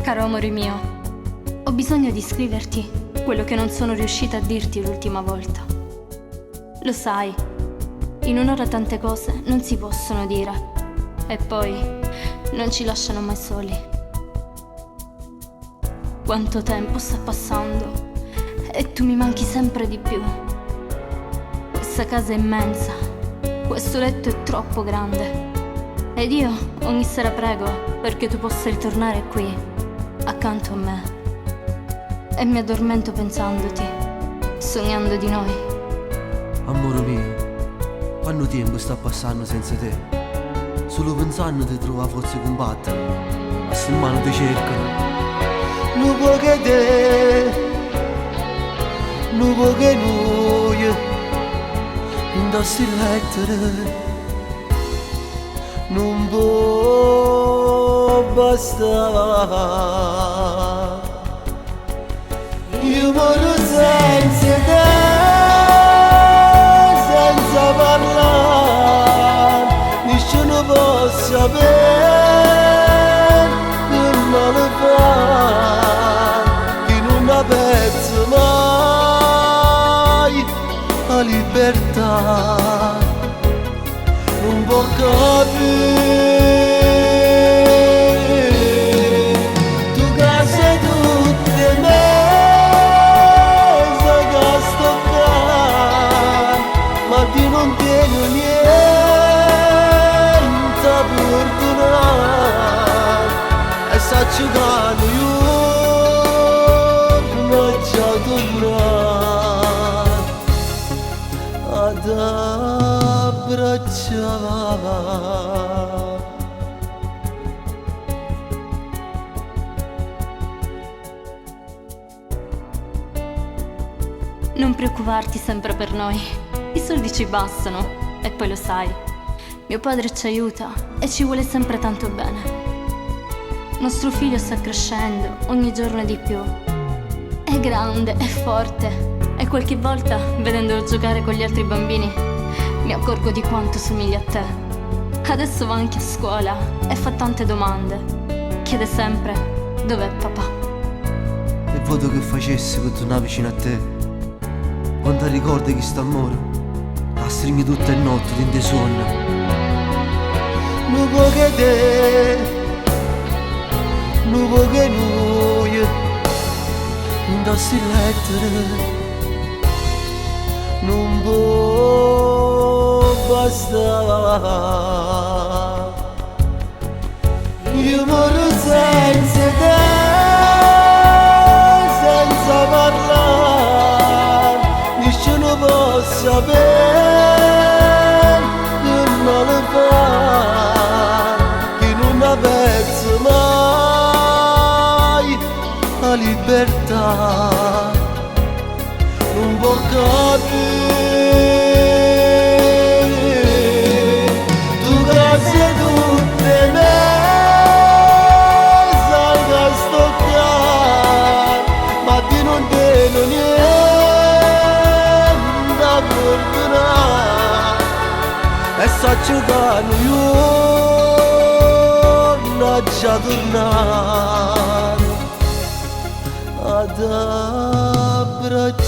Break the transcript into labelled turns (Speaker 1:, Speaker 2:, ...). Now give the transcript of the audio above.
Speaker 1: Caro amore mio, ho bisogno di scriverti quello che non sono riuscita a dirti l'ultima volta. Lo sai, in un'ora tante cose non si possono dire e poi non ci lasciano mai soli. Quanto tempo sta passando e tu mi manchi sempre di più. Questa casa è immensa, questo letto è troppo grande ed io ogni sera prego perché tu possa ritornare qui, accanto a me. E mi addormento pensandoti, sognando di noi.
Speaker 2: Amore mio, quanto tempo sta passando senza te? Solo pensando di trovare forze compatte, a settimana ti cercano. Non può che te, non può che noi, indossi lettere, non può bastare. Io muoio senza te, senza parlare, nessuno può sapere che male fa, che non apprezzo mai la libertà, non può capire. Non tengo niente a perdonare e saccio che io non ci tornare ad abbracciare.
Speaker 1: Non preoccuparti sempre per noi, i soldi ci bastano e poi lo sai, mio padre ci aiuta e ci vuole sempre tanto bene. Nostro figlio sta crescendo ogni giorno di più, è grande, è forte e qualche volta, vedendolo giocare con gli altri bambini, mi accorgo di quanto somiglia a te. Adesso va anche a scuola e fa tante domande, chiede sempre dov'è papà.
Speaker 2: E voto che facessi per tornare vicino a te, quando ricordi che sta amore la stringi tutta il notte dentro i sogni. Non può che te, non può che noi, indossi lettere, non può bastare. Io muoio senza te, senza parlare, nessuno può sapere che male fa, che non apprezzo mai la libertà, non può capire. Tu grazie tutte me, sai che sto chiaro, ma di non tengo niente a perdonare e saccio che io non ci tornare ad abbracciare.